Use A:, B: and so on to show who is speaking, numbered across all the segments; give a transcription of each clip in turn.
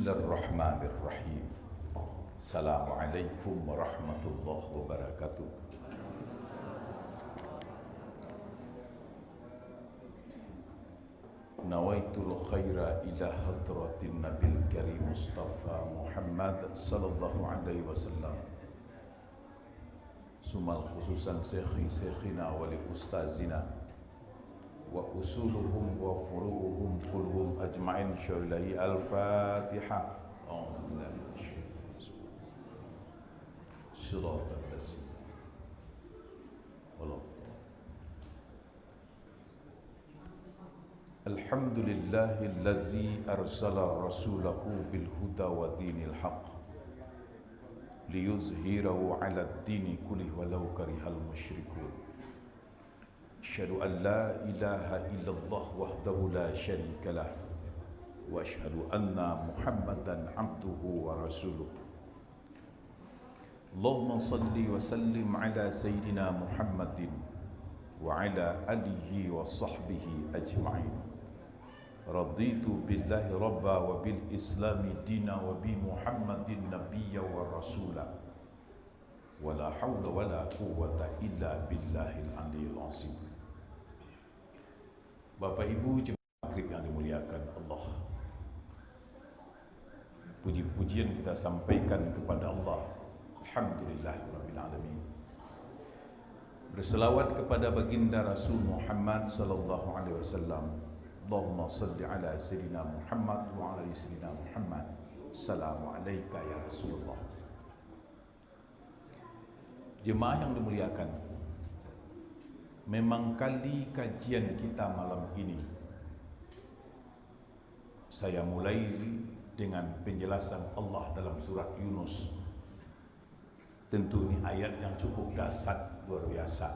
A: Bismillahirrahmanirrahim. Assalamualaikum warahmatullahi wabarakatuh. Nawaitul khaira ila hadratin nabil karim Mustafa Muhammad sallallahu alaihi wasallam. Sumal khususan syekhina wali ustazina wa usuluhum wa furu'uhum kulluhum ajma'in syailahi al-Fatihah. Siratal ladzina Alhamdulillahillazi arsala rasulahu bil huda wa dinil haqq liyuzhirahu 'ala ad-dini kullihi walau karihal musyrikun. Asyhadu an la ilaha illallah wahdahu la syarika lah wa asyhadu anna Muhammadan 'abduhu wa rasuluh. Allahumma salli wa sallim 'ala sayyidina Muhammadin wa 'ala alihi wa sahbihi ajma'in. Raditu billahi rabba wa bil islami dina wa bi Muhammadin nabiyya wa rasula wa la hawla wa la quwwata illa billahil aliyil azim. Bapak Ibu jemaah maghrib yang dimuliakan Allah, puji-pujian kita sampaikan kepada Allah. Alhamdulillahirabbil alamin. Berselawat kepada baginda Rasul Muhammad sallallahu alaihi wasallam. Allahumma salli ala sayyidina Muhammad wa ala sayyidina Muhammad. Assalamu alayka ya Rasulullah. Jemaah yang dimuliakan, memang kali kajian kita malam ini saya mulai dengan penjelasan Allah dalam surat Yunus. Tentu ini ayat yang cukup dahsyat, luar biasa.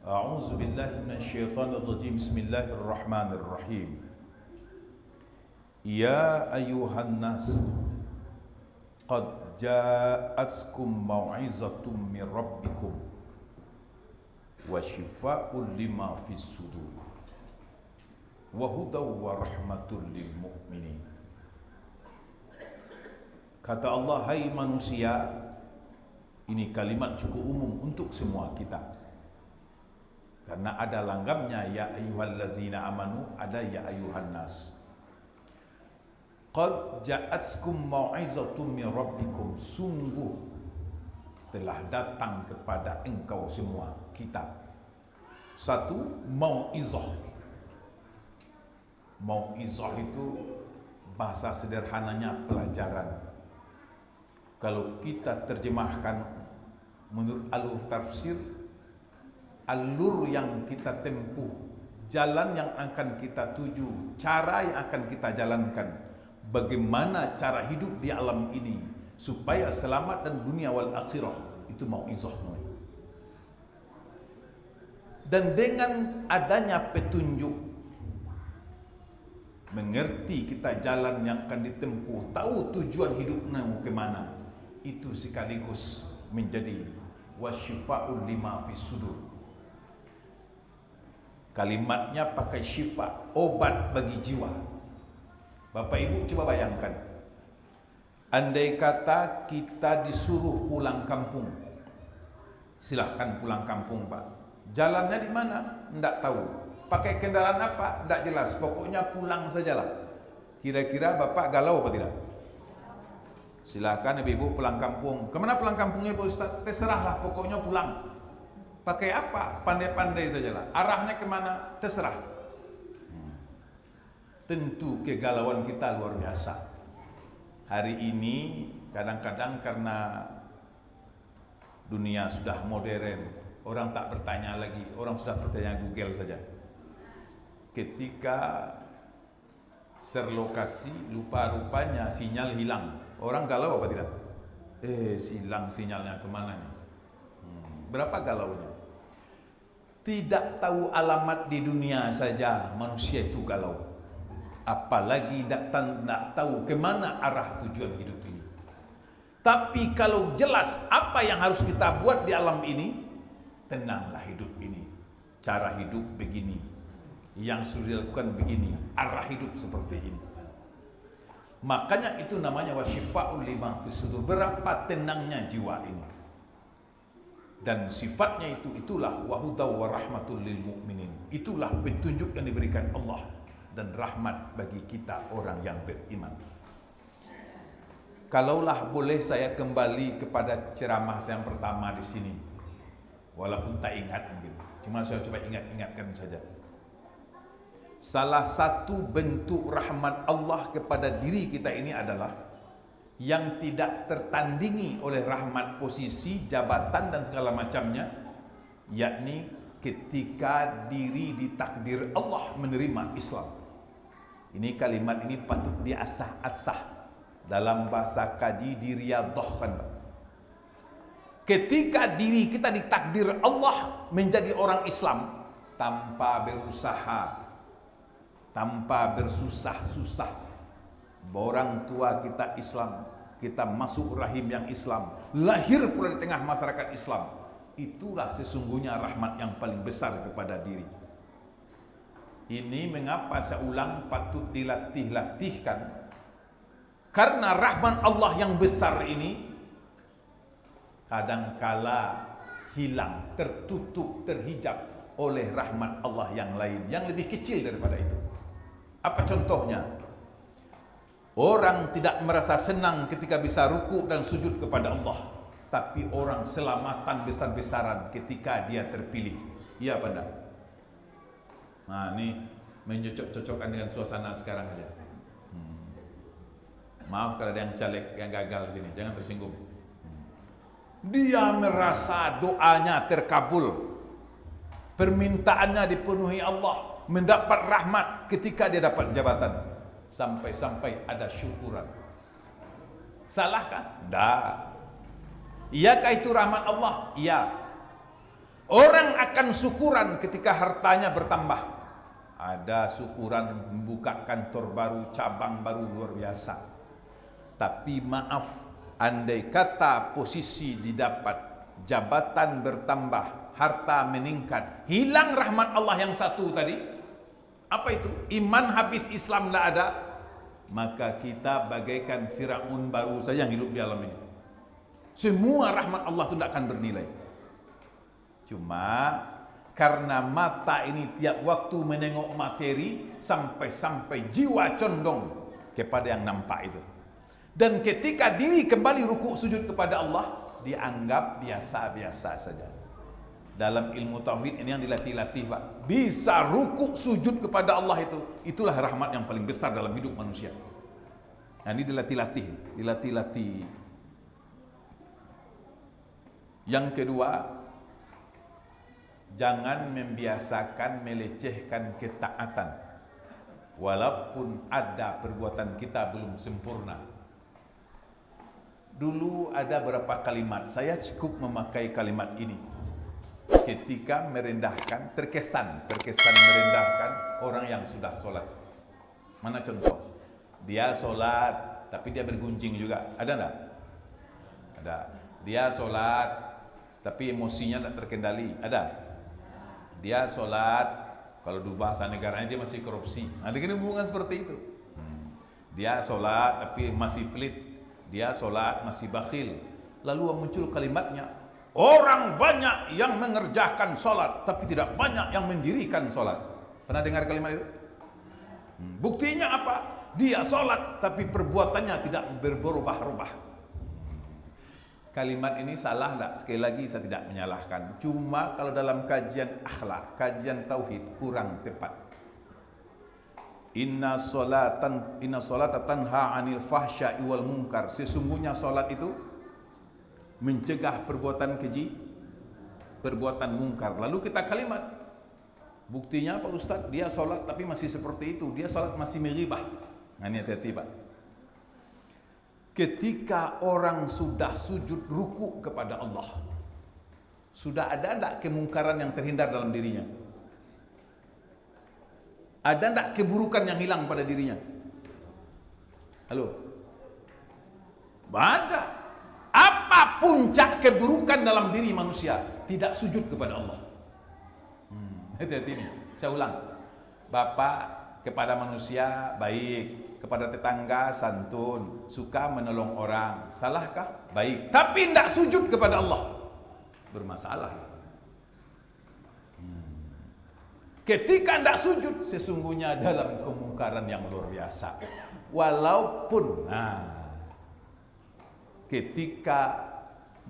A: A'udzu billahi minasyaitonir rajim. Bismillahirrahmanirrahim. Ya ayyuhan nas qad ja'atkum mau'izatun mir rabbikum wa shifaa'un lima fis sudur wa hudaw wa rahmatul lil mu'minin. Kata Allah, hai manusia, ini kalimat cukup umum untuk semua kita. Karena ada langgamnya ya ayyuhallazina amanu, ada ya ayyuhan nas. Qad ja'atkum mau'izatun mir rabbikum, sungguh telah datang kepada engkau semua kita satu mau'izah. Mau'izah itu bahasa sederhananya pelajaran. Kalau kita terjemahkan menurut alur tafsir, alur yang kita tempuh, jalan yang akan kita tuju, cara yang akan kita jalankan, bagaimana cara hidup di alam ini supaya selamat dan dunia wal akhirah, itu mau'izah. Dan dengan adanya petunjuk, mengerti kita jalan yang akan ditempuh, tahu tujuan hidupnya mau kemana, itu sekaligus menjadi wasyifa'ul lima fis sudur. Kalimatnya pakai syifa, obat bagi jiwa. Bapak Ibu coba bayangkan, andai kata kita disuruh pulang kampung, silahkan pulang kampung Pak. Jalannya di mana? Tidak tahu. Pakai kendaraan apa? Tidak jelas. Pokoknya pulang sajalah. Kira-kira Bapak galau apa tidak? Silahkan Ibu pulang kampung. Kemana pulang kampungnya Pak Ustaz? Terserahlah, pokoknya pulang. Pakai apa? Pandai-pandai sajalah. Arahnya kemana? Terserah. Tentu kegalauan kita luar biasa. Hari ini kadang-kadang karena dunia sudah modern, orang tak bertanya lagi, orang sudah bertanya Google saja. Ketika serlokasi, lupa-rupanya sinyal hilang, orang galau apa tidak? Hilang sinyalnya, kemana nih? Berapa galaunya? Tidak tahu alamat di dunia saja manusia itu galau, apalagi tak tahu kemana arah tujuan hidup ini. Tapi kalau jelas apa yang harus kita buat di alam ini, tenanglah hidup ini. Cara hidup begini, yang sudah dilakukan begini, arah hidup seperti ini. Makanya itu namanya wasyifa'ul lima fis sudur. Berapa tenangnya jiwa ini. Dan sifatnya itulah wahudaw wa rahmatul lil mu'minin. Itulah petunjuk yang diberikan Allah dan rahmat bagi kita orang yang beriman. Kalaulah boleh saya kembali kepada ceramah saya yang pertama di sini. Walaupun tak ingat mungkin. Cuma saya coba ingatkan saja. Salah satu bentuk rahmat Allah kepada diri kita ini adalah yang tidak tertandingi oleh rahmat posisi, jabatan dan segala macamnya, yakni ketika diri ditakdir Allah menerima Islam. Ini kalimat ini patut diasah-asah dalam bahasa kaji, diriyadhahkan. Ketika diri kita ditakdir Allah menjadi orang Islam tanpa berusaha, tanpa bersusah-susah. Orang tua kita Islam, kita masuk rahim yang Islam, lahir pula di tengah masyarakat Islam. Itulah sesungguhnya rahmat yang paling besar kepada diri. Ini mengapa saya ulang patut dilatih-latihkan. Karena rahmat Allah yang besar ini kadangkala hilang, tertutup, terhijab oleh rahmat Allah yang lain, yang lebih kecil daripada itu. Apa contohnya? Orang tidak merasa senang ketika bisa ruku dan sujud kepada Allah, tapi orang selamatan besar-besaran ketika dia terpilih. Iya apa enggak? Nah, ini mencocok-cocokkan dengan suasana sekarang aja. Maaf kalau ada yang caleg yang gagal di sini, jangan tersinggung. Dia merasa doanya terkabul, permintaannya dipenuhi Allah, mendapat rahmat ketika dia dapat jabatan. Sampai-sampai ada syukuran. Salahkah? Tidak. Iyakah itu rahmat Allah? Iya. Orang akan syukuran ketika hartanya bertambah. Ada syukuran membuka kantor baru, cabang baru luar biasa. Tapi maaf, andai kata posisi didapat, jabatan bertambah, harta meningkat, hilang rahmat Allah yang satu tadi. Apa itu? Iman habis, Islam tidak ada. Maka kita bagaikan Firaun baru saja yang hidup di alam ini. Semua rahmat Allah itu tidak akan bernilai. Cuma karena mata ini tiap waktu menengok materi, sampai-sampai jiwa condong kepada yang nampak itu. Dan ketika diri kembali rukuk sujud kepada Allah, dianggap biasa-biasa saja. Dalam ilmu tauhid ini yang dilatih-latih, Pak. Bisa rukuk sujud kepada Allah itulah rahmat yang paling besar dalam hidup manusia. Nah, ini dilatih. Yang kedua, jangan membiasakan melecehkan ketaatan. Walaupun ada perbuatan kita belum sempurna. Dulu ada beberapa kalimat, saya cukup memakai kalimat ini. Ketika merendahkan, terkesan merendahkan orang yang sudah sholat. Mana contoh? Dia sholat, tapi dia bergunjing juga. Ada enggak? Ada. Dia sholat, tapi emosinya tidak terkendali. Ada. Dia sholat, kalau di bahasa negaranya dia masih korupsi. Ada hubungan seperti itu. Dia sholat, tapi masih pelit. Dia sholat, masih bakhil. Lalu muncul kalimatnya, orang banyak yang mengerjakan sholat, tapi tidak banyak yang mendirikan sholat. Pernah dengar kalimat itu? Buktinya apa? Dia sholat, tapi perbuatannya tidak berubah-ubah. Kalimat ini salah enggak? Sekali lagi saya tidak menyalahkan. Cuma kalau dalam kajian akhlak, kajian tauhid kurang tepat. Inna sholata tanha 'anil fahsya'i wal munkar. Sesungguhnya sholat itu mencegah perbuatan keji, perbuatan mungkar. Lalu kita kalimat, buktinya Pak Ustaz, dia sholat tapi masih seperti itu, dia sholat masih meribah. Nah, ini hati-hati Pak. Ketika orang sudah sujud ruku kepada Allah, sudah ada enggak kemungkaran yang terhindar dalam dirinya? Ada enggak keburukan yang hilang pada dirinya? Halo? Ada. Apa puncak keburukan dalam diri manusia? Tidak sujud kepada Allah. Hati-hati nih. Saya ulang. Bapak kepada manusia baik, kepada tetangga santun, suka menolong orang. Salahkah? Baik. Tapi tidak sujud kepada Allah. Bermasalah. Ketika tidak sujud, sesungguhnya dalam kemungkaran yang luar biasa. Walaupun ketika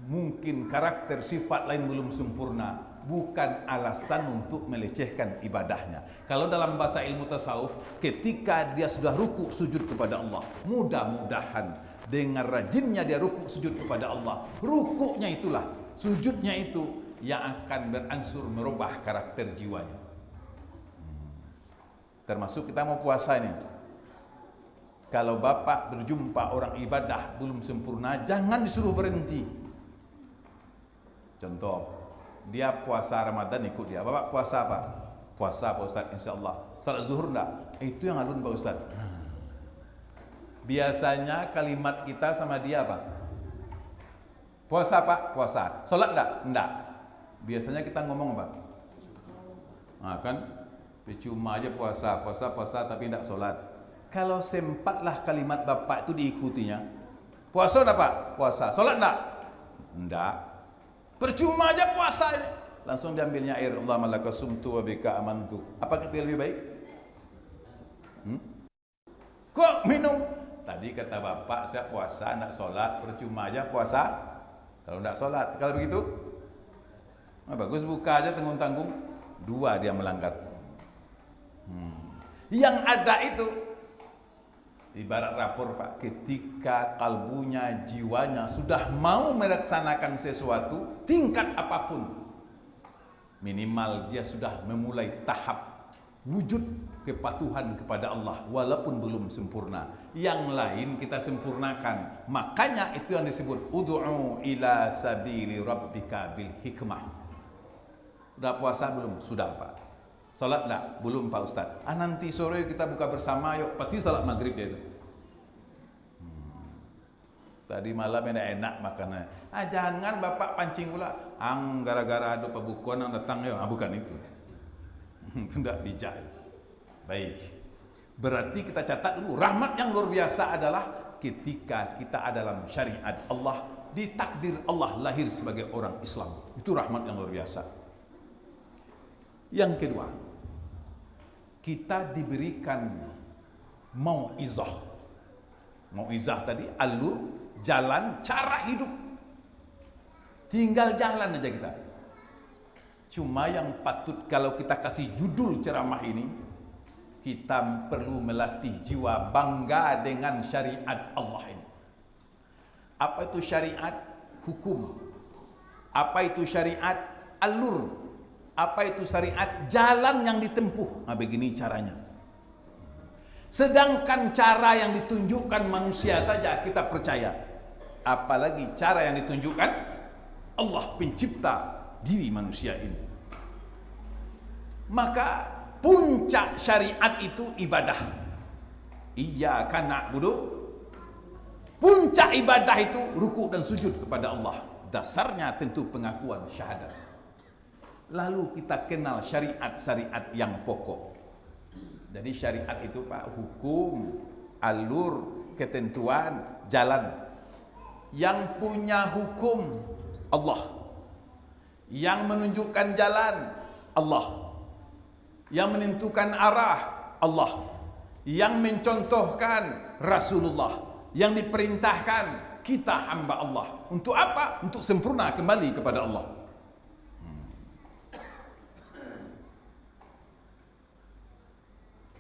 A: mungkin karakter sifat lain belum sempurna, bukan alasan untuk melecehkan ibadahnya. Kalau dalam bahasa ilmu tasawuf, ketika dia sudah ruku sujud kepada Allah, mudah-mudahan dengan rajinnya dia ruku sujud kepada Allah, rukuknya itulah, sujudnya itu yang akan beransur merubah karakter jiwanya. Termasuk kita mau puasa ini. Kalau bapak berjumpa orang ibadah belum sempurna, jangan disuruh berhenti. Contoh, dia puasa Ramadan ikut dia. Bapak puasa apa? Puasa Pak Ustaz, insya Allah. Salat zuhur enggak? Itu yang alun Pak Ustaz. Biasanya kalimat kita sama dia apa? Puasa Pak? Puasa. Salat enggak? Enggak. Biasanya kita ngomong apa? Nah kan, cuma aja puasa tapi enggak salat. Kalau sempatlah kalimat bapak itu diikutinya. Puasa enggak Pak? Puasa. Salat enggak? Enggak. Percuma aja puasa ini. Langsung diambilnya air. Allah malaka sumtu wa bika amantu. Apa kata lebih baik? Kok minum? Tadi kata bapak saya puasa, tidak sholat. Percuma aja puasa kalau tidak sholat. Kalau begitu bagus, buka aja tanggung-tanggung. Dua dia melanggar. Yang ada itu ibarat rapor Pak, ketika kalbunya, jiwanya sudah mau melaksanakan sesuatu, tingkat apapun, minimal dia sudah memulai tahap wujud kepatuhan kepada Allah, walaupun belum sempurna. Yang lain kita sempurnakan. Makanya itu yang disebut ud'u ila sabili rabbika bil hikmah. Sudah puasa belum? Sudah Pak. Salat enggak? Belum Pak Ustaz. Nanti sore kita buka bersama yuk. Pasti salat maghrib dia itu. Tadi malam enak makannya. Jangan bapak pancing pula. Gara-gara ada pembukuan yang datang ya. Bukan itu. Itu tidak bijak. Baik. Berarti kita catat dulu. Rahmat yang luar biasa adalah ketika kita ada dalam syariat Allah, ditakdir Allah lahir sebagai orang Islam. Itu rahmat yang luar biasa. Yang kedua, kita diberikan mau'izah. Mau'izah tadi alur, jalan, cara hidup. Tinggal jalan aja kita. Cuma yang patut kalau kita kasih judul ceramah ini, kita perlu melatih jiwa bangga dengan syariat Allah ini. Apa itu syariat? Hukum. Apa itu syariat? Alur. Apa itu syariat? Jalan yang ditempuh. Begini caranya. Sedangkan cara yang ditunjukkan manusia saja kita percaya. Apalagi cara yang ditunjukkan Allah pencipta diri manusia ini. Maka puncak syariat itu ibadah. Iyyaka na'budu. Puncak ibadah itu ruku dan sujud kepada Allah. Dasarnya tentu pengakuan syahadat. Lalu kita kenal syariat-syariat yang pokok. Jadi syariat itu Pak, hukum, alur, ketentuan, jalan. Yang punya hukum Allah. Yang menunjukkan jalan Allah. Yang menentukan arah Allah. Yang mencontohkan Rasulullah. Yang diperintahkan kita hamba Allah. Untuk apa? Untuk sempurna kembali kepada Allah.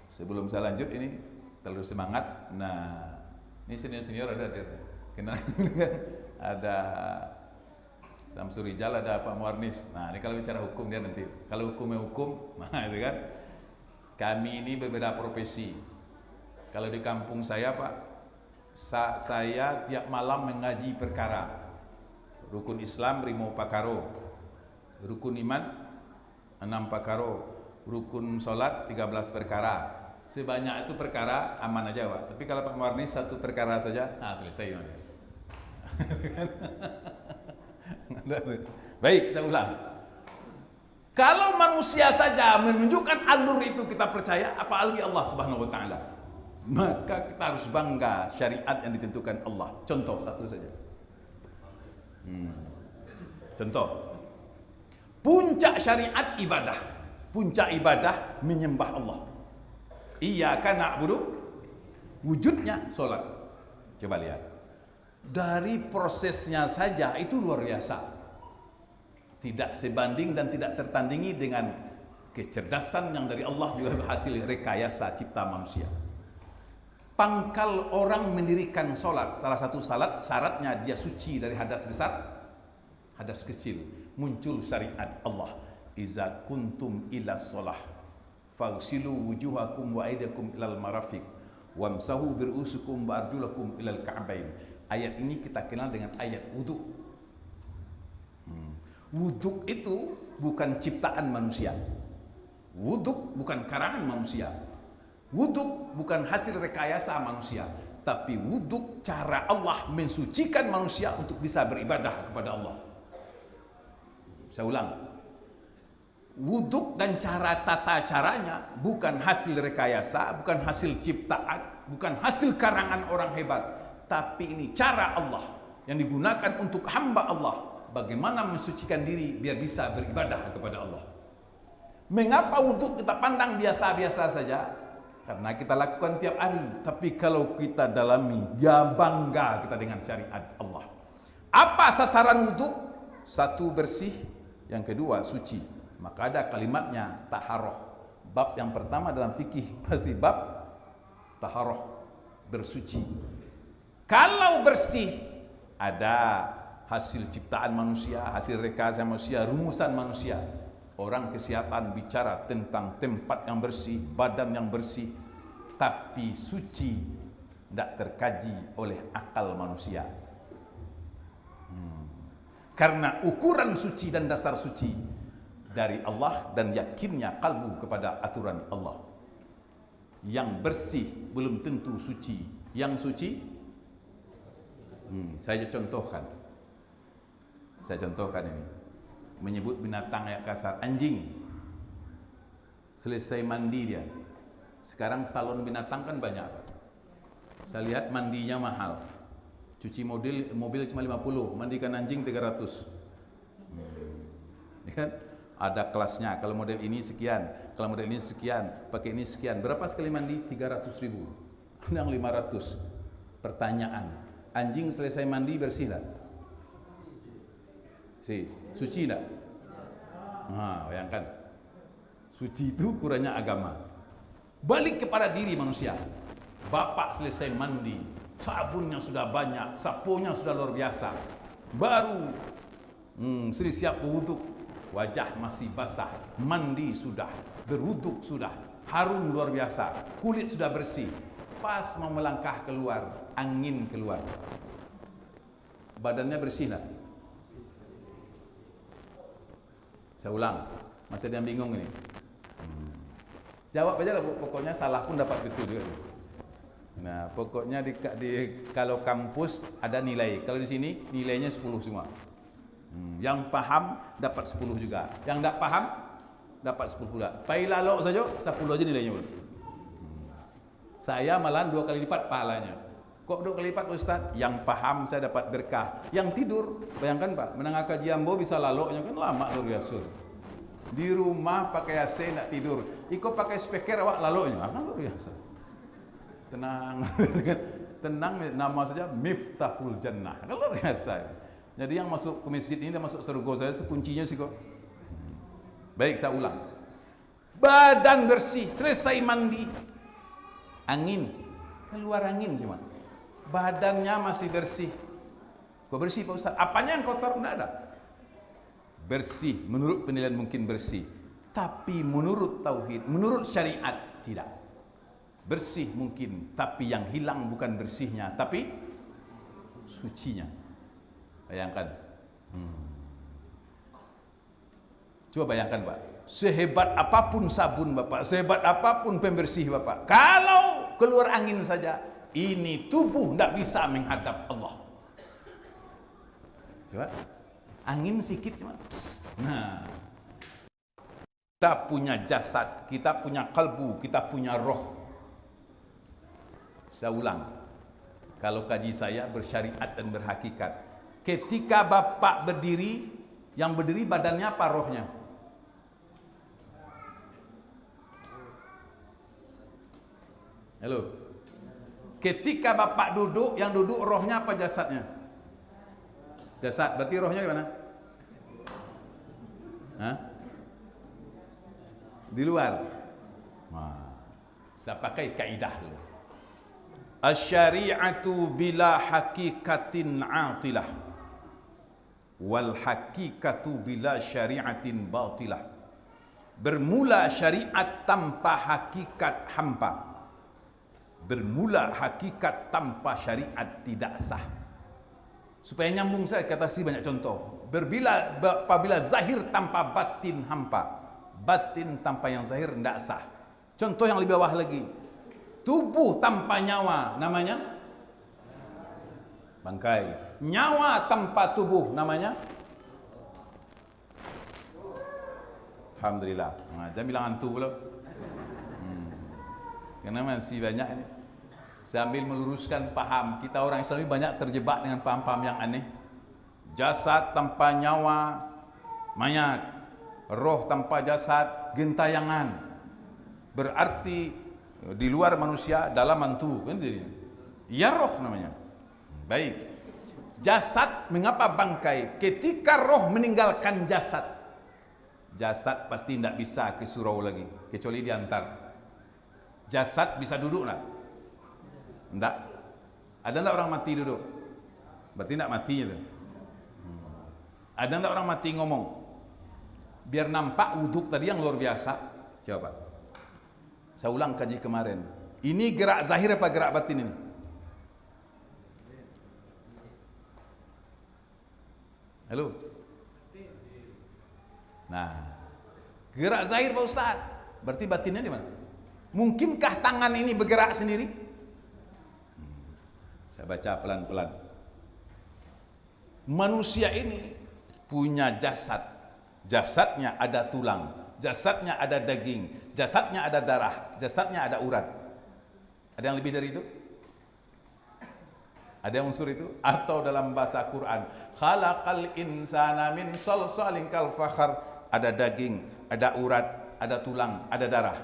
A: Sebelum saya lanjut ini terlalu semangat. Nah, ini senior ada kenal ada Samsul Rijal, ada Pak Muarnis. Nah, ini kalau bicara hukum dia nanti. Kalau hukumnya hukum, nah itu kan. Kami ini berbeda profesi. Kalau di kampung saya Pak, saya tiap malam mengaji perkara. Rukun Islam 5 pakaro. Rukun iman 6 pakaro. Rukun salat 13 perkara. Sebanyak itu perkara aman aja Pak. Tapi kalau Pak Muarnis 1 perkara saja, selesai. Baik, saya ulang. Kalau manusia saja menunjukkan alur itu kita percaya, apalagi Allah Subhanahu wa taala. maka kita harus bangga syariat yang ditentukan Allah. Contoh satu saja. Contoh, puncak syariat ibadah. Puncak ibadah menyembah Allah. Iyyaka na'budu, wujudnya solat. Coba lihat. Dari prosesnya saja itu luar biasa. Tidak sebanding dan tidak tertandingi dengan kecerdasan yang dari Allah juga hasil rekayasa cipta manusia. Pangkal orang mendirikan solat, salah satu salat syaratnya dia suci dari hadas besar, hadas kecil. Muncul syariat Allah. Iza kuntum ila sholah faghsilu wujuhakum wa aydakum ilal marafiq wamsahu birusukum wa arjulakum ilal ka'bain. Ayat ini kita kenal dengan ayat wudhu. Wudhu itu bukan ciptaan manusia. Wudhu bukan karangan manusia. Wudhu bukan hasil rekayasa manusia. Tapi wudhu cara Allah mensucikan manusia untuk bisa beribadah kepada Allah. Saya ulang. Wudhu dan cara tata caranya bukan hasil rekayasa, bukan hasil ciptaan, bukan hasil karangan orang hebat, tapi ini cara Allah yang digunakan untuk hamba Allah bagaimana mensucikan diri biar bisa beribadah kepada Allah. Mengapa wudhu kita pandang biasa-biasa saja? Karena kita lakukan tiap hari. Tapi kalau kita dalami, dia bangga kita dengan syariat Allah. Apa sasaran wudhu? Satu, bersih. Yang kedua, suci. Maka ada kalimatnya taharoh. Bab yang pertama dalam fikih pasti bab taharoh, bersuci. Kalau bersih, ada hasil ciptaan manusia, hasil rekayasa manusia, rumusan manusia. Orang kesehatan bicara tentang tempat yang bersih, badan yang bersih, tapi suci tidak terkaji oleh akal manusia. Karena ukuran suci dan dasar suci dari Allah dan yakinnya kalbu kepada aturan Allah. Yang bersih belum tentu suci. Yang suci, saya contohkan. Saya contohkan ini. Menyebut binatang yang kasar, anjing. Selesai mandi dia. Sekarang salon binatang kan banyak. Saya lihat mandinya mahal. Cuci mobil cuma 50, mandikan anjing 300. Ya kan? Ada kelasnya, kalau model ini sekian, kalau model ini sekian, pakai ini sekian. Berapa sekali mandi? 300.000. Yang 500. Pertanyaan, anjing selesai mandi bersih tak? Suci tak? Nah, bayangkan. Suci itu ukurannya agama. Balik kepada diri manusia. Bapak selesai mandi, sabunnya sudah banyak, sapunya sudah luar biasa. Baru sudah siap berwuduk. Wajah masih basah, mandi sudah, berwuduk sudah, harum luar biasa, kulit sudah bersih. Pas mau melangkah keluar, angin keluar. Badannya bersih tak? Saya ulang, masih ada yang bingung ini. Jawab aja lah, pokoknya salah pun dapat betul juga. Nah, pokoknya kalau kampus ada nilai, kalau di sini nilainya 10 semua. Yang paham dapat 10 juga. Yang tak paham dapat 10 pula. Pai lalok saja 10 aja nilainya. Saya malahan 2 kali lipat pahalanya. Kok 2 kali lipat Ustaz? Yang paham saya dapat berkah. Yang tidur, bayangkan Pak, menengah kaji ambo bisa laloknya kan lama luar biasa. Di rumah pakai AC nak tidur. Iko pakai speaker awak laloknya kan luar biasa. Tenang. Tenang, nama saja Miftahul Jannah. Kan luar biasa. Jadi yang masuk ke masjid ini dan masuk surga saya kuncinya sih kok. Baik, saya ulang. Badan bersih, selesai mandi. Angin, keluar angin cuma. Badannya masih bersih. Kok bersih Pak Ustaz? Apanya yang kotor? Tidak ada. Bersih, menurut penilaian mungkin bersih. Tapi menurut tauhid, menurut syariat tidak. Bersih mungkin, tapi yang hilang bukan bersihnya, tapi sucinya. Bayangkan. Coba bayangkan Pak, sehebat apapun sabun Bapak, sehebat apapun pembersih Bapak, kalau keluar angin saja, ini tubuh tidak bisa menghadap Allah. Coba, angin sikit cuma. Nah, kita punya jasad, kita punya kalbu, kita punya roh. Saya ulang. Kalau kaji saya bersyariat dan berhakikat. Ketika Bapak berdiri, yang berdiri badannya apa, rohnya? Halo. Ketika Bapak duduk, yang duduk rohnya apa, jasadnya? Jasad, berarti rohnya di mana? Hah? Di luar. Nah, saya pakai kaidah dulu. Asy-syari'atu bila hakikatin 'atilah wal hakikatu bila syari'atin batilah. Bermula syariat tanpa hakikat hampa. Bermula hakikat tanpa syariat tidak sah. Supaya nyambung, saya kata si banyak contoh. Apabila zahir tanpa batin hampa, batin tanpa yang zahir tidak sah. Contoh yang lebih bawah lagi. Tubuh tanpa nyawa namanya bangkai. Nyawa tanpa tubuh namanya alhamdulillah. Jangan bilang hantu pula. Karena masih banyak ini. Sambil meluruskan paham, kita orang Islam banyak terjebak dengan paham-paham yang aneh. Jasad tanpa nyawa mayat, roh tanpa jasad gentayangan. Berarti di luar manusia, dalam hantu, kan jadinya. Ya roh namanya. Baik. Jasad mengapa bangkai? Ketika roh meninggalkan jasad, jasad pasti tidak bisa ke surau lagi, kecuali diantar. Jasad bisa duduk tak? Tidak. Ada tak orang mati duduk? Berarti tidak matinya tu. Ada tak orang mati ngomong? Biar nampak wuduk tadi yang luar biasa. Coba. Saya ulang kaji kemarin. Ini gerak zahir apa gerak batin ini? Halo? Nah, gerak zahir Pak Ustaz. Berarti batinnya di mana? Mungkinkah tangan ini bergerak sendiri? Saya baca pelan-pelan. Manusia ini punya jasad. Jasadnya ada tulang, jasadnya ada daging, jasadnya ada darah, jasadnya ada urat. Ada yang lebih dari itu? Ada yang unsur itu? Atau dalam bahasa Quran, khalaqal insana min salsalin kal fakhar, ada daging, ada urat, ada tulang, ada darah.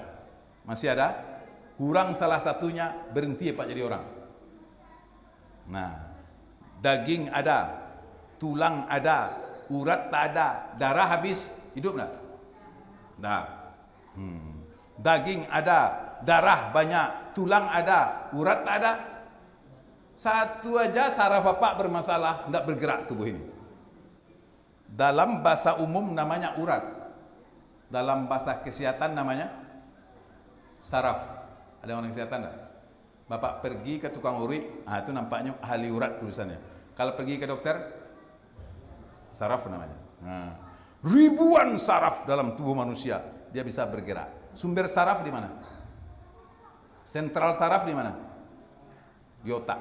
A: Masih ada? Kurang salah satunya, berhenti Pak jadi orang. Nah, daging ada, tulang ada, urat tak ada, darah habis, hidup tak? Nah, daging ada, darah banyak, tulang ada, urat tak ada. Satu aja saraf Bapak bermasalah, tidak bergerak tubuh ini. Dalam bahasa umum namanya urat, dalam bahasa kesehatan namanya saraf. Ada orang kesehatan tak? Bapak pergi ke tukang urik, itu nampaknya ahli urat tulisannya. Kalau pergi ke dokter, saraf namanya. Ribuan saraf dalam tubuh manusia, dia bisa bergerak. Sumber saraf di mana? Sentral saraf di mana? Di otak.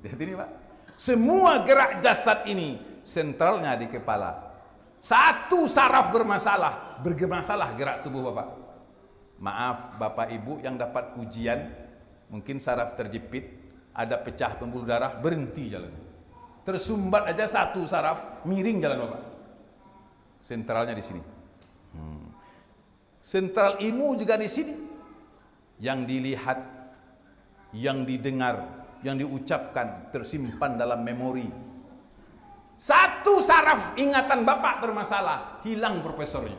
A: Lihat ini Pak. Semua gerak jasad ini sentralnya di kepala. Satu saraf bermasalah gerak tubuh Bapak. Maaf Bapak Ibu yang dapat ujian, mungkin saraf terjepit, ada pecah pembuluh darah, berhenti jalan. Tersumbat aja satu saraf, miring jalan Bapak. Sentralnya di sini. Sentral ilmu juga di sini. Yang dilihat, yang didengar, yang diucapkan tersimpan dalam memori. Satu saraf ingatan Bapak bermasalah, hilang profesornya.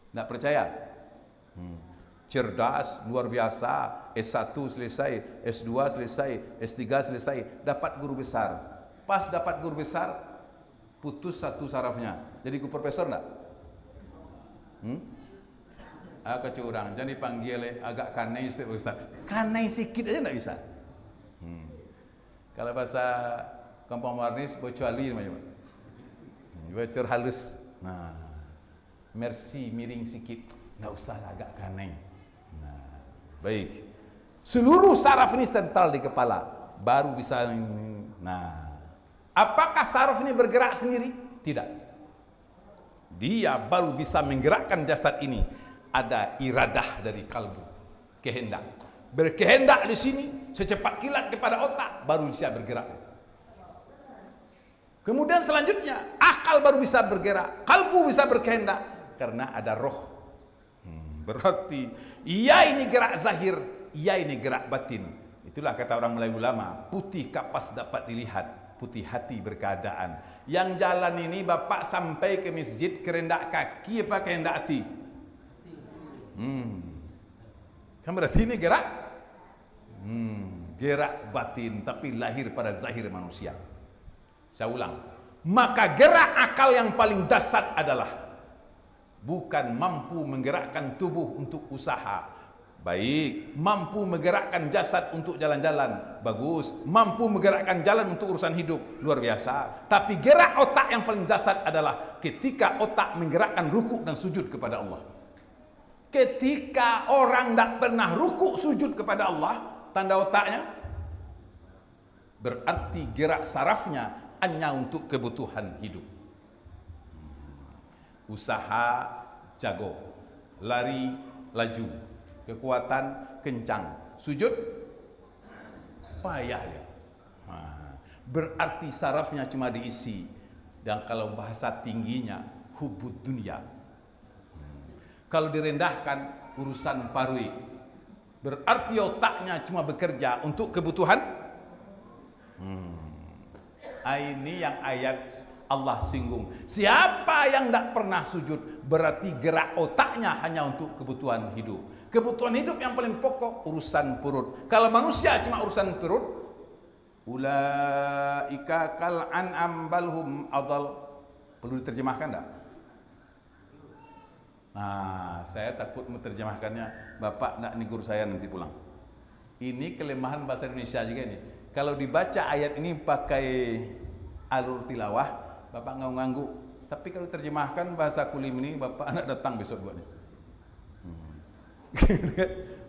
A: Tidak percaya? Cerdas, luar biasa, S1 selesai, S2 selesai, S3 selesai, dapat guru besar. Pas dapat guru besar, putus satu sarafnya. Jadi guru profesor enggak? Kecurang, jadi panggil agak kanai sedikit Ustaz. Kanai sikit aja enggak bisa. Kalau bahasa Kampung Warnis, bocuali namanya Pak. Bocor halus. Nah, mercy miring sikit, enggak usah agak kanai. Nah, baik. Seluruh saraf ini sentral di kepala, baru bisa. Nah, apakah saraf ini bergerak sendiri? Tidak. Dia baru bisa menggerakkan jasad ini. Ada iradah dari kalbu, kehendak. berkehendak di sini, secepat kilat kepada otak, baru bisa bergerak. Kemudian selanjutnya, akal baru bisa bergerak, kalbu bisa berkehendak, karena ada roh. Berarti, iya ini gerak zahir, iya ini gerak batin. Itulah kata orang Melayu lama, putih kapas dapat dilihat, putih hati berkeadaan. Yang jalan ini bapak sampai ke masjid kerendak kaki apa kerendak hati? Kan berarti ini gerak? Gerak batin tapi lahir pada zahir manusia. Saya ulang. Maka gerak akal yang paling dasar adalah bukan mampu menggerakkan tubuh untuk usaha. Baik, mampu menggerakkan jasad untuk jalan-jalan, bagus. Mampu menggerakkan jalan untuk urusan hidup, luar biasa. Tapi gerak otak yang paling dasar adalah ketika otak menggerakkan ruku dan sujud kepada Allah. Ketika orang tidak pernah ruku sujud kepada Allah, tanda otaknya berarti gerak sarafnya hanya untuk kebutuhan hidup. Usaha jago, lari laju, kekuatan kencang, sujud payah dia. Berarti sarafnya cuma diisi. Dan kalau bahasa tingginya hubud dunia. Kalau direndahkan urusan parui. Berarti otaknya cuma bekerja untuk kebutuhan. Ini yang ayat Allah singgung. Siapa yang tidak pernah sujud, berarti gerak otaknya hanya untuk kebutuhan hidup. Kebutuhan hidup yang paling pokok urusan perut. Kalau manusia cuma urusan perut, ulaika kal an'am balhum adal. Perlu diterjemahkan tak? Nah, saya takut menerjemahkannya. Bapak nak negur saya nanti pulang. Ini kelemahan bahasa Indonesia juga ini. Kalau dibaca ayat ini pakai alur tilawah, Bapak ngangguk. Tapi kalau terjemahkan bahasa kulim ini, Bapak anak datang besok buatnya.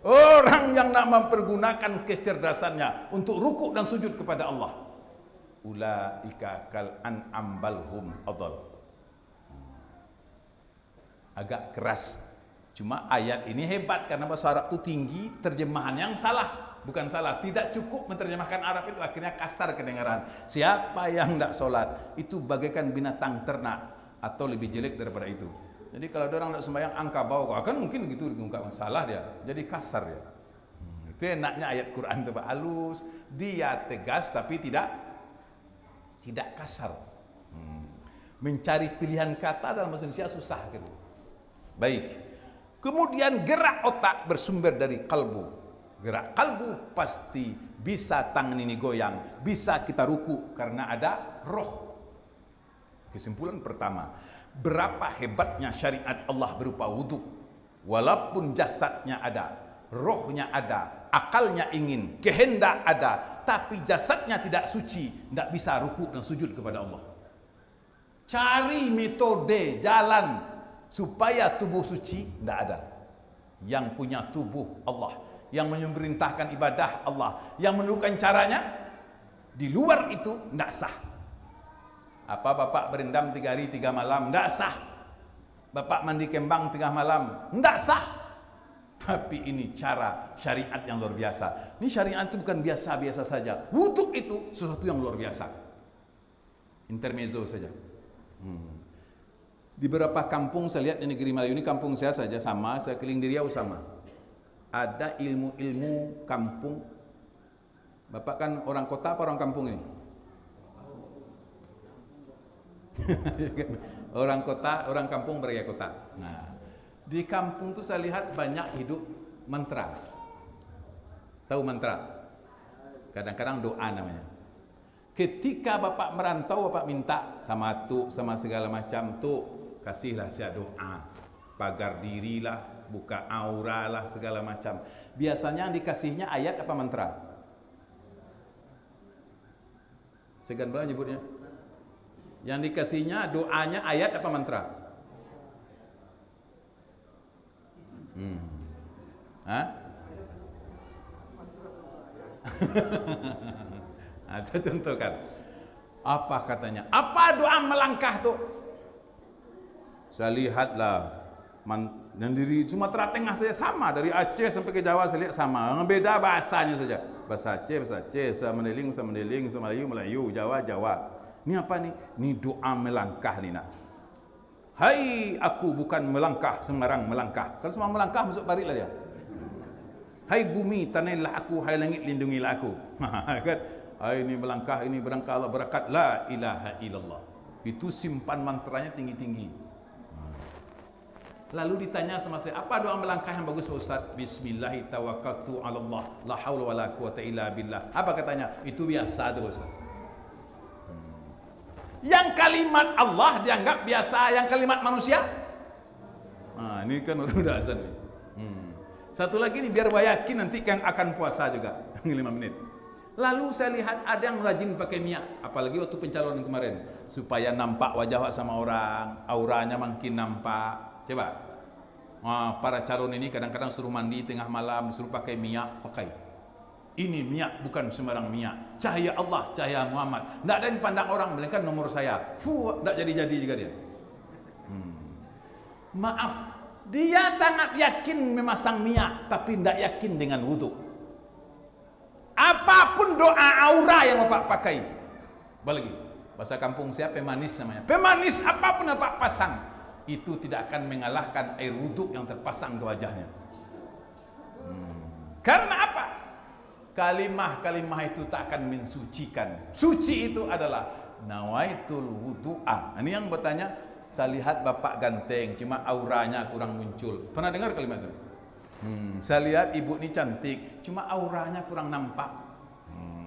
A: Orang yang nak mempergunakan kecerdasannya untuk rukuk dan sujud kepada Allah, ulaika kal an'am balhum adal. Agak keras. Cuma ayat ini hebat karena bahasa Arab itu tinggi, terjemahan yang salah. Bukan salah, tidak cukup menerjemahkan Arab itu, akhirnya kasar kedengaran. Siapa yang tidak sholat itu bagaikan binatang ternak atau lebih jelek daripada itu. Jadi kalau ada orang tidak sembahyang angka bawah, kan mungkin begitu diungkapkan, salah dia, jadi kasar dia. Itu enaknya ayat Quran itu halus, dia tegas tapi tidak kasar. Mencari pilihan kata dalam bahasa Indonesia susah gitu. Baik. Kemudian gerak otak bersumber dari kalbu. Gerak kalbu pasti bisa tangan ini goyang, bisa kita ruku karena ada roh. Kesimpulan pertama, berapa hebatnya syariat Allah berupa wudhu. Walaupun jasadnya ada, rohnya ada, akalnya ingin, kehendak ada, tapi jasadnya tidak suci, tidak bisa ruku dan sujud kepada Allah. Cari metode, jalan supaya tubuh suci, tidak ada. Yang punya tubuh Allah, yang memerintahkan ibadah Allah, yang menentukan caranya. Di luar itu tidak sah. Apa Bapak berendam 3 hari 3 malam, tidak sah. Bapak mandi kembang 3 malam, tidak sah. Tapi ini cara syariat yang luar biasa. Ini syariat itu bukan biasa-biasa saja. Wudhu itu sesuatu yang luar biasa. Intermezzo saja. Di beberapa kampung saya lihat di negeri Melayu ini, kampung saya saja sama, saya keliling di Riau sama. Ada ilmu-ilmu kampung. Bapak kan orang kota apa orang kampung ini? Orang kota, orang kampung bergaya kota. Nah, di kampung tuh saya lihat banyak hidup mantra. Tahu mantra? Kadang-kadang doa namanya. Ketika Bapak merantau, Bapak minta sama Tuk, sama segala macam, Tuk, kasihlah saya doa, pagar dirilah, buka aura lah, segala macam. Biasanya yang dikasihnya ayat apa mantra? Segan berapa nyebutnya? Yang dikasihnya doanya ayat apa mantra? Hah? Nah, saya contohkan. Apa katanya? Apa doa melangkah tuh? Saya lihatlah
B: yang dari Sumatera Tengah saja sama, dari Aceh sampai ke Jawa saya lihat sama, beda bahasanya saja. Bahasa Aceh, bahasa Mandeling, bahasa Melayu, Melayu, Jawa, Jawa. Ini apa nih? Ini doa melangkah nih nak. Hai aku bukan melangkah sembarang melangkah. Kalau semua melangkah masuk parit lah dia. Hai bumi tanailah aku, hai langit lindungilah aku. Kan? Hai ini melangkah, ini berangkat Allah berakat la ilaha illallah. Itu simpan mantranya tinggi-tinggi. Lalu ditanya sama saya, apa doa melangkah yang bagus Pak Ustaz? Bismillahi tawakkaltu 'ala Allah, la haula wala quwata illa billah. Apa katanya? Itu biasa tuh Ustaz. Yang kalimat Allah dianggap biasa, yang kalimat manusia? Nah, ini kan udah azan nih. Satu lagi nih biar yakin nanti yang akan puasa juga 5 menit. Lalu saya lihat ada yang rajin pakai minyak, apalagi waktu pencalonan kemarin, supaya nampak wajah sama orang, auranya makin nampak. Coba, para calon ini kadang-kadang suruh mandi tengah malam, suruh pakai minyak, pakai. Ini minyak bukan sembarang minyak, cahaya Allah, cahaya Muhammad. Tidak ada yang pandang orang, melainkan nomor saya. Tidak jadi-jadi juga dia. Maaf, dia sangat yakin memasang minyak, tapi tidak yakin dengan wudhu. Apapun doa aura yang Bapak pakai, balik bahasa kampung saya pemanis namanya. Pemanis apapun Bapak pasang, itu tidak akan mengalahkan air wudhu yang terpasang ke wajahnya. Karena apa? Kalimah-kalimah itu tak akan mensucikan. Suci itu adalah nawaitul wudu'a. Ini yang bertanya, saya lihat Bapak ganteng, cuma auranya kurang muncul. Pernah dengar kalimat itu? Saya lihat ibu ini cantik, cuma auranya kurang nampak.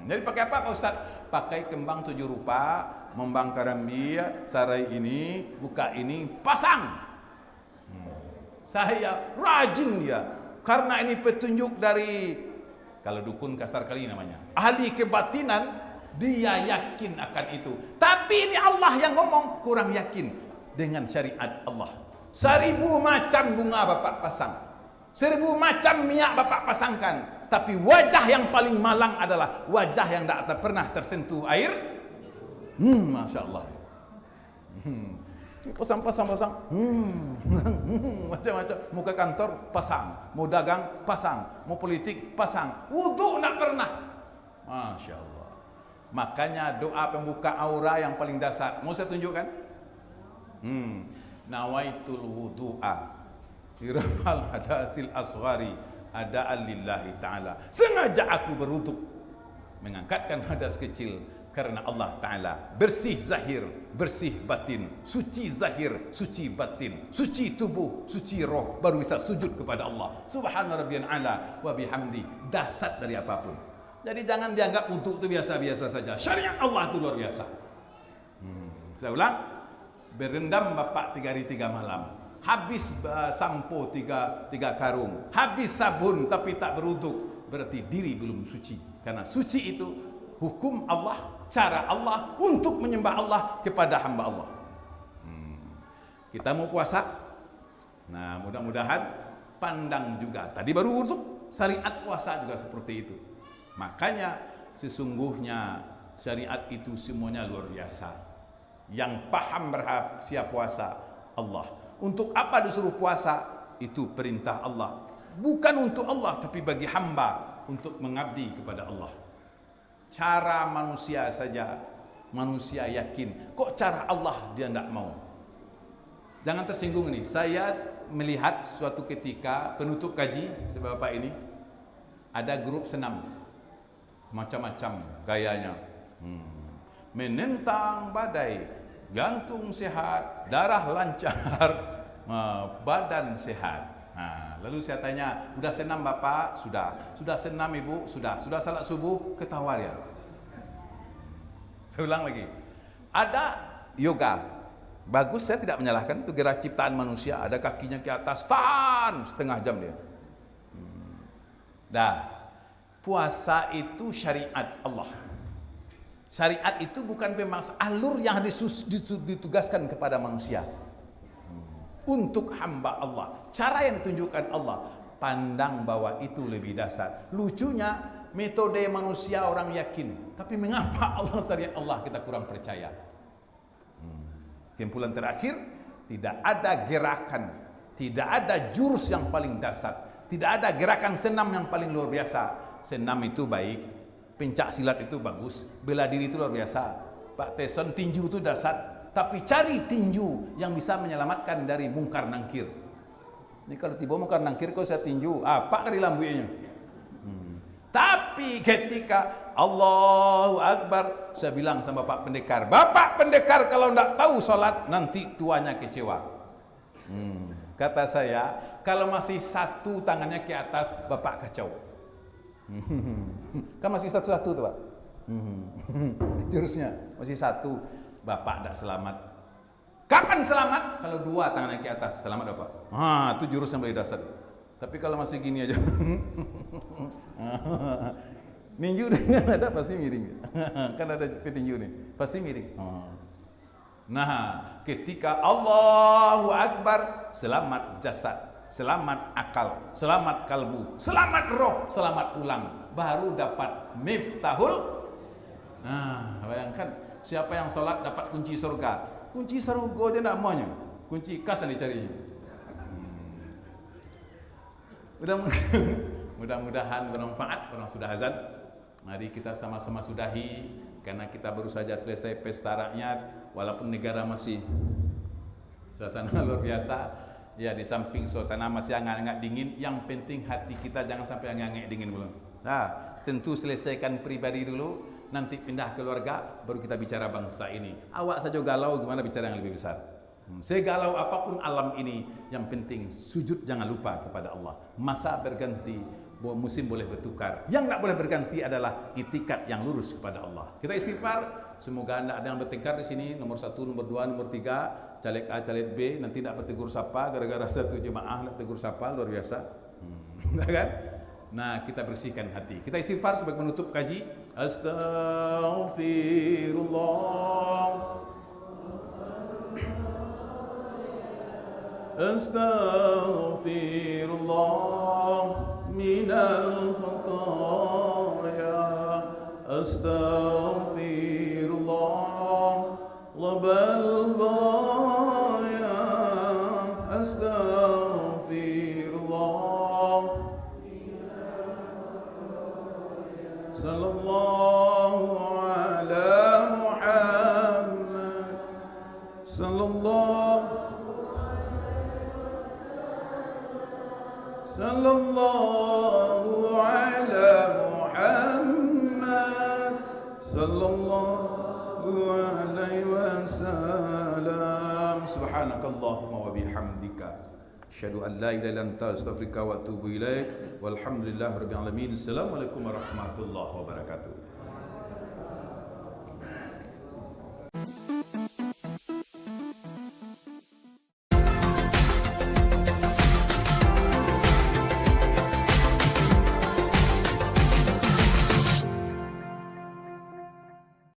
B: Jadi pakai apa Pak Ustaz? Pakai kembang 7 rupa, membangkar ambia, sarai ini, buka ini, pasang. Saya rajin dia, karena ini petunjuk dari, kalau dukun kasar kali namanya, ahli kebatinan, dia yakin akan itu. Tapi ini Allah yang ngomong, kurang yakin dengan syariat Allah. 1000 macam bunga Bapak pasang, 1000 macam minyak Bapak pasangkan, tapi wajah yang paling malang adalah wajah yang tidak pernah tersentuh air. Masya Allah. Pasang, macam-macam. Mau ke kantor pasang, mau dagang pasang, mau politik pasang, wudhu tidak pernah. Masya Allah. Makanya doa pembuka aura yang paling dasar, mau saya tunjukkan? Nawaitul wudu'a irfal hadasil asghari ada'an lillahi ta'ala. Sengaja aku berwudu mengangkatkan hadas kecil karena Allah Ta'ala. Bersih zahir, bersih batin, suci zahir, suci batin, suci tubuh, suci roh, baru bisa sujud kepada Allah. Subhana rabbiyal a'la wa bihamdi. Dasar dari apapun. Jadi jangan dianggap wudu itu biasa-biasa saja. Syariat Allah itu luar biasa. Saya ulang, berendam Bapak 3 hari 3 malam, habis sampo 3 karung, habis sabun tapi tak berwudu, berarti diri belum suci. Karena suci itu hukum Allah, cara Allah untuk menyembah Allah kepada hamba Allah. Kita mau puasa, nah mudah-mudahan pandang juga. Tadi baru wudu, syariat puasa juga seperti itu. Makanya sesungguhnya syariat itu semuanya luar biasa. Yang paham berhak puasa Allah. Untuk apa disuruh puasa? Itu perintah Allah. Bukan untuk Allah, tapi bagi hamba untuk mengabdi kepada Allah. Cara manusia saja, manusia yakin. Kok cara Allah dia tidak mau? Jangan tersinggung nih. Saya melihat suatu ketika penutup kaji sebab Bapak ini, ada grup senam, macam-macam gayanya. Menentang badai, jantung sehat, darah lancar, badan sehat. Nah, lalu saya tanya, sudah senam Bapak? Sudah senam Ibu? Sudah salat subuh? Ketawa dia. Saya ulang lagi, ada yoga, bagus, saya tidak menyalahkan, itu gerak ciptaan manusia, ada kakinya ke atas, tahan setengah jam dia. Puasa itu syariat Allah. Syariat itu bukan pemaksa, alur yang ditugaskan kepada manusia untuk hamba Allah. Cara yang ditunjukkan Allah, pandang bahwa itu lebih dasar. Lucunya, metode manusia orang yakin, tapi mengapa Allah syariat Allah kita kurang percaya? Kesimpulan terakhir, tidak ada gerakan Tidak ada jurus yang paling dasar, tidak ada gerakan senam yang paling luar biasa. Senam itu baik, pencak silat itu bagus, bela diri itu luar biasa. Pak Tyson, tinju itu dasar, tapi cari tinju yang bisa menyelamatkan dari mungkar nangkir. Ini kalau tiba mungkar nangkir kau saya tinju, apa kali lambunya? Tapi ketika Allahu Akbar, saya bilang sama Pak Pendekar, Bapak Pendekar kalau tidak tahu sholat nanti tuanya kecewa. Kata saya, kalau masih satu tangannya ke atas, Bapak kacau. Kan masih satu-satu tuh Pak. Jurusnya masih satu, Bapak tidak selamat. Kapan selamat? Kalau dua tangannya ke atas, selamat Bapak. Itu jurus yang paling dasar. Tapi kalau masih gini aja, ninju dengan ada pasti miring. Kan ada petinju nih, pasti miring. Nah, ketika Allahu Akbar, selamat jasad, selamat akal, selamat kalbu, selamat roh, selamat ulang, baru dapat miftahul. Bayangkan siapa yang sholat dapat kunci surga. Kunci surga dia tidak maunya, kunci kas yang dicari. Mudah-mudahan bermanfaat. Orang sudah azan, mari kita sama-sama sudahi, karena kita baru saja selesai pesta rakyat. Walaupun negara masih suasana luar biasa, ya di samping suasana masih hangat-hangat dingin, yang penting hati kita jangan sampai hangat-hangat dingin dulu. Nah, tentu selesaikan pribadi dulu, nanti pindah keluarga, baru kita bicara bangsa ini. Awak saja galau, gimana bicara yang lebih besar? Segalau apapun alam ini, yang penting sujud jangan lupa kepada Allah. Masa berganti, musim boleh bertukar. Yang tak boleh berganti adalah itikat yang lurus kepada Allah. Kita istighfar, semoga tidak ada yang bertengkar di sini. Nomor 1, nomor 2, nomor 3, caleg A, caleg B, nanti tidak bertegur sapa gara-gara satu jemaah tidak tegur sapa, luar biasa. Kan? Nah, kita bersihkan hati. Kita istighfar sebagai penutup kaji. Astaghfirullah. Astaghfirullah minal khataya. Astaghfirullah rabbal baraya. Astaghfirullah. Sallallahu ala Muhammad. Sallallahu ala Muhammad. Sallallahu alaihi wasallam. Subhanakallahumma wa bihamdika, asyhadu an la ilaha illa anta, astaghfiruka wa atubu ilaik. Walhamdulillahirabbil alamin. Assalamualaikum warahmatullahi wabarakatuh.